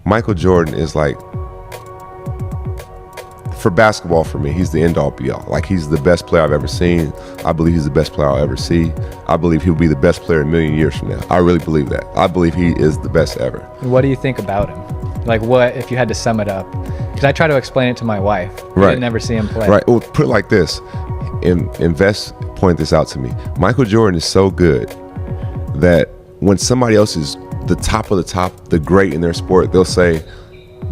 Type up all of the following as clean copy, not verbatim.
Michael Jordan is like, for basketball, for me, he's the end-all be-all. Like, he's the best player I've ever seen. I believe he's the best player I'll ever see. I believe he'll be the best player a million years from now. I really believe that. I believe he is the best ever. What do you think about him? Like, what, if you had to sum it up? Because I try to explain it to my wife. Right. I didn't ever see him play. Right. Well, put it like this. Invest point this out to me. Michael Jordan is so good that when somebody else is the top of the top, the great in their sport, they'll say,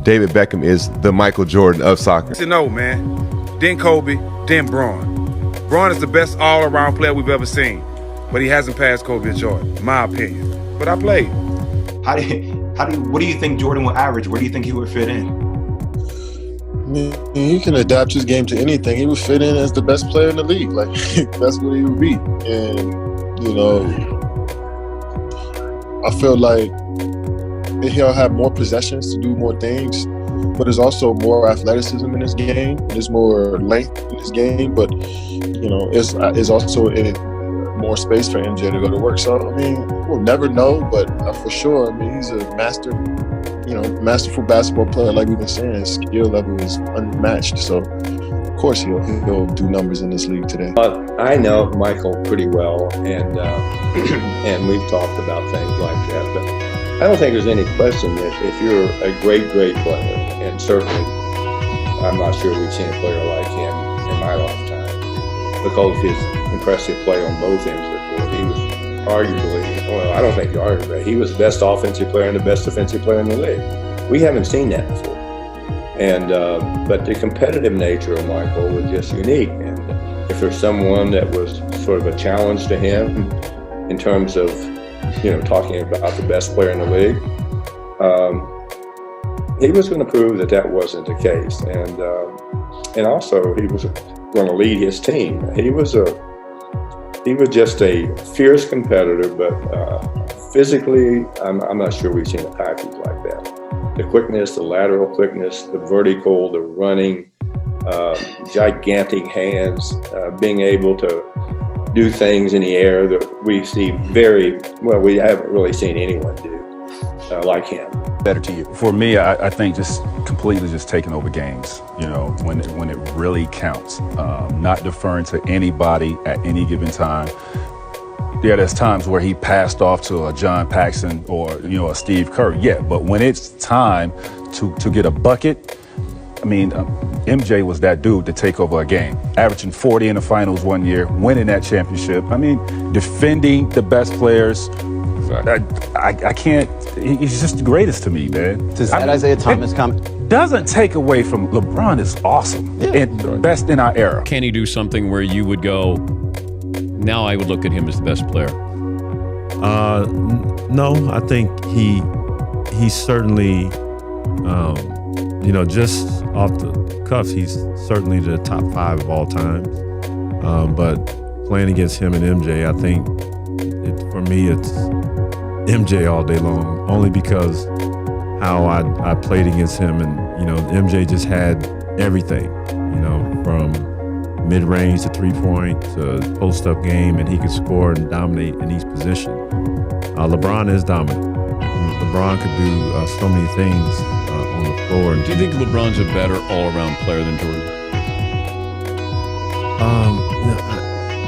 David Beckham is the Michael Jordan of soccer. No, man. Then Kobe, then Braun. Braun is the best all-around player we've ever seen, but he hasn't passed Kobe or Jordan, in my opinion. But I played. What do you think Jordan will average? Where do you think he would fit in? I mean, he can adapt his game to anything. He would fit in as the best player in the league. Like, that's what he would be. And, you know, I feel like he'll have more possessions to do more things, but there's also more athleticism in his game. There's more length in his game, but, you know, it's also more space for MJ to go to work. So, I mean, we'll never know, but for sure, I mean, he's a masterful basketball player. Like we've been saying, his skill level is unmatched. So, of course, he'll do numbers in this league today. I know Michael pretty well, and we've talked about things like that, but I don't think there's any question that if you're a great player, and certainly I'm not sure we've seen a player like him in my lifetime, because of his impressive play on both ends of the court. He was arguably, well, I don't think arguably, he was the best offensive player and the best defensive player in the league. We haven't seen that before. And but the competitive nature of Michael was just unique. And if there's someone that was sort of a challenge to him in terms of, you know, talking about the best player in the league, he was going to prove that that wasn't the case, and also he was going to lead his team. He was just a fierce competitor, but physically, I'm not sure we've seen a package like that. The quickness, the lateral quickness, the vertical, the running, gigantic hands, being able to do things in the air that we see we haven't really seen anyone do like him. Better to you. For me, I think just completely just taking over games, you know, when it really counts, not deferring to anybody at any given time. Yeah, there's times where he passed off to a John Paxson or, you know, a Steve Kerr. Yeah, but when it's time to get a bucket, I mean, MJ was that dude to take over a game, averaging 40 in the finals one year, winning that championship. I mean, defending the best players. I can't. He's just the greatest to me, man. Does that Isaiah Thomas comment? Doesn't take away from LeBron is awesome and best in our era. Can he do something where you would go, now I would look at him as the best player? No, I think he's certainly, you know, just off the cuff, he's certainly the top 5 of all time. But playing against him and MJ, I think for me it's MJ all day long, only because how I played against him, and, you know, MJ just had everything, you know, from mid-range to three-point to post-up game, and he could score and dominate in each position. LeBron is dominant. LeBron could do so many things on the floor. Do you think LeBron's a better all-around player than Jordan?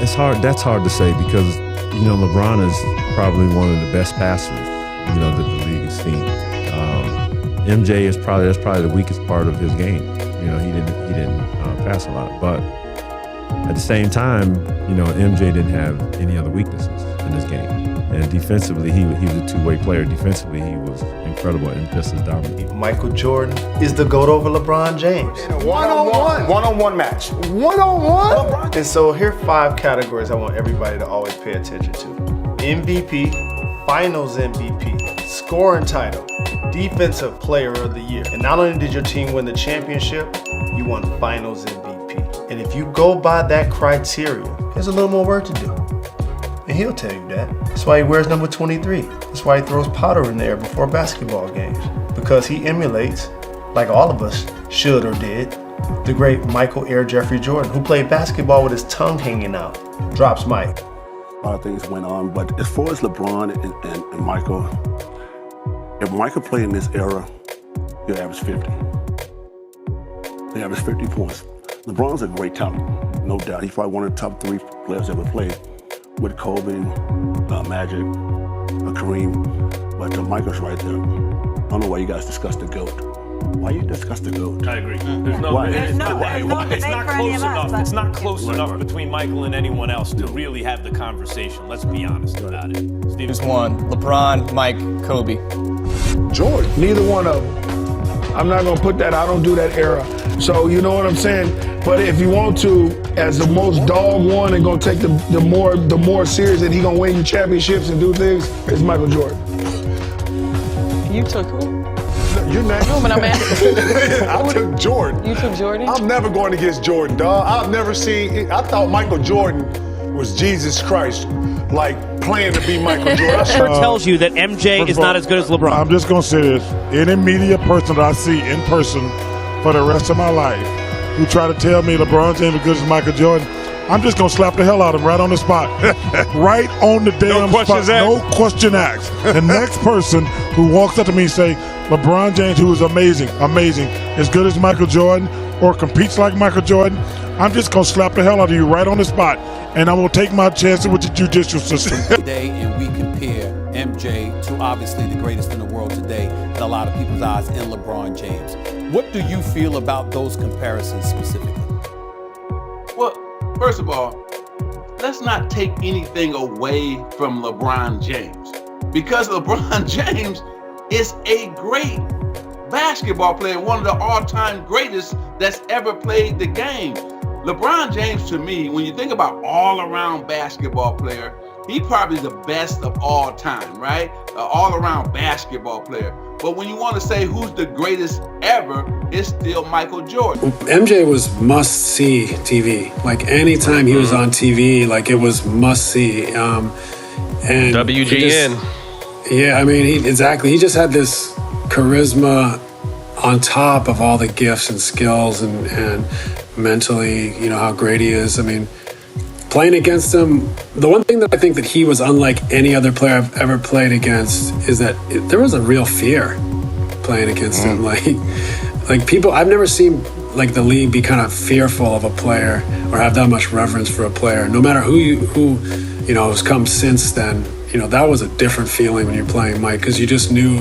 It's hard. That's hard to say because, you know, LeBron is probably one of the best passers, you know, that the league has seen. MJ is probably the weakest part of his game. You know, he didn't pass a lot, but at the same time, you know, MJ didn't have any other weaknesses in his game. And defensively, he was a two-way player. Defensively, he was incredible and just as dominant. Michael Jordan is the GOAT over LeBron James. One-on-one. One-on-one match. One-on-one? And so here are 5 categories I want everybody to always pay attention to. MVP, Finals MVP, scoring title, Defensive Player of the Year. And not only did your team win the championship, you won Finals MVP. And if you go by that criteria, there's a little more work to do. And he'll tell you that. That's why he wears number 23. That's why he throws powder in the air before basketball games. Because he emulates, like all of us should or did, the great Michael Air Jeffrey Jordan, who played basketball with his tongue hanging out. Drops mic. A lot of things went on, but as far as LeBron and Michael, if Michael played in this era, he'll average 50. He averaged 50 points. LeBron's a great talent, no doubt. He's probably one of the top 3 players ever played with Kobe, Magic, Kareem. But Michael's right there. I don't know why you guys discuss the GOAT. Why you discuss the GOAT? I agree. There's no, Why? it's No, not, it's not close enough. It's not close Right, enough right. between Michael and anyone else to really have the conversation. Let's be honest about it. Steve, Here's one. LeBron, Mike, Kobe. Jordan. Neither one of them. I'm not going to put that. I don't do that era. So you know what I'm saying? But if you want to, as the most dog one and going to take the more serious and he going to win you championships and do things, it's Michael Jordan. You took who? You're not. No, but I'm asking. I took Jordan. You took Jordan? I'm never going against Jordan, dog. I've never seen. I thought Michael Jordan was Jesus Christ, like playing to be Michael Jordan. tells you that MJ is not as good as LeBron. I'm just going to say this. Any media person that I see in person for the rest of my life who try to tell me LeBron James is good as Michael Jordan, I'm just going to slap the hell out of him right on the spot. Right on the damn spot. No question asked. The next person who walks up to me and say, LeBron James, who is amazing, as good as Michael Jordan or competes like Michael Jordan, I'm just going to slap the hell out of you right on the spot. And I will take my chances with the judicial system. Today, and we compare MJ to obviously the greatest in the world today in a lot of people's eyes in LeBron James. What do you feel about those comparisons specifically? Well, first of all, let's not take anything away from LeBron James, because LeBron James is a great basketball player, one of the all-time greatest that's ever played the game. LeBron James, to me, when you think about all-around basketball player, he probably the best of all time, right? All-around basketball player. But when you want to say who's the greatest ever, it's still Michael Jordan. MJ was must-see TV. Like, anytime he was on TV, like, it was must-see. And WGN. Yeah, I mean, exactly. He just had this charisma on top of all the gifts and skills and mentally, you know, how great he is. I mean, playing against him, the one thing that I think that he was unlike any other player I've ever played against is that there was a real fear playing against him. Like people, I've never seen like the league be kind of fearful of a player or have that much reverence for a player. No matter who you know has come since then, you know, that was a different feeling when you're playing Mike, because you just knew,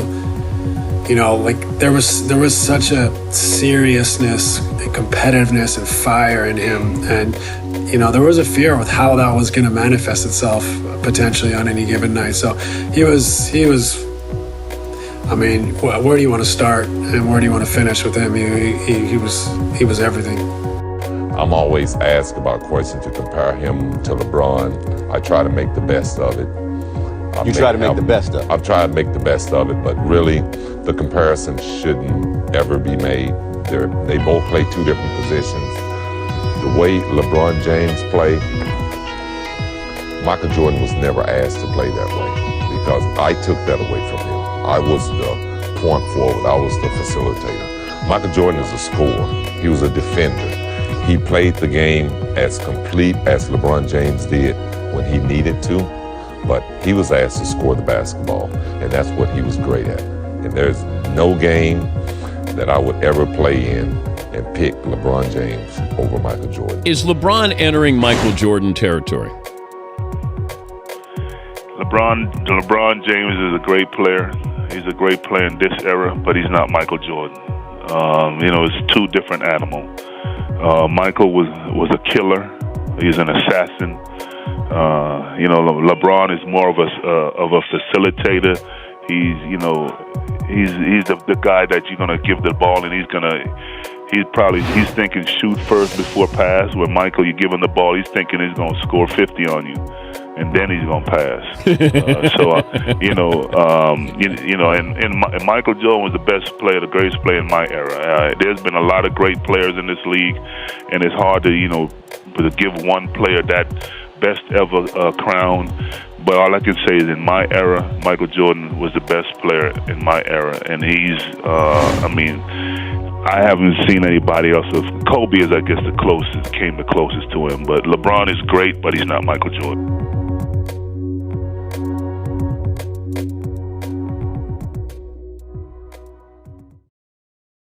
you know, like there was such a seriousness and competitiveness and fire in him, and you know, there was a fear with how that was going to manifest itself potentially on any given night. So he was. I mean, where do you want to start and where do you want to finish with him? He was everything. I'm always asked about questions to compare him to LeBron. I try to make the best of it. You try to make the best of it? I'm trying to make the best of it, but really, the comparison shouldn't ever be made. They both play two different positions. The way LeBron James played, Michael Jordan was never asked to play that way because I took that away from him. I was the point forward. I was the facilitator. Michael Jordan is a scorer. He was a defender. He played the game as complete as LeBron James did when he needed to, but he was asked to score the basketball, and that's what he was great at. And there's no game that I would ever play in and pick LeBron James over Michael Jordan. Is LeBron entering Michael Jordan territory? LeBron James is a great player. He's a great player in this era, but he's not Michael Jordan. You know, it's two different animals. Michael was a killer. He's an assassin. You know, LeBron is more of a facilitator. He's the guy that you're gonna give the ball, and he's thinking shoot first before pass. Where Michael, you give him the ball, he's thinking he's gonna score 50 on you, and then he's gonna pass. And Michael Jordan was the best player, the greatest player in my era. There's been a lot of great players in this league, and it's hard to give one player that best ever crown. But all I can say is in my era, Michael Jordan was the best player in my era. And he's, I haven't seen anybody else. Kobe is, I guess, came the closest to him. But LeBron is great, but he's not Michael Jordan.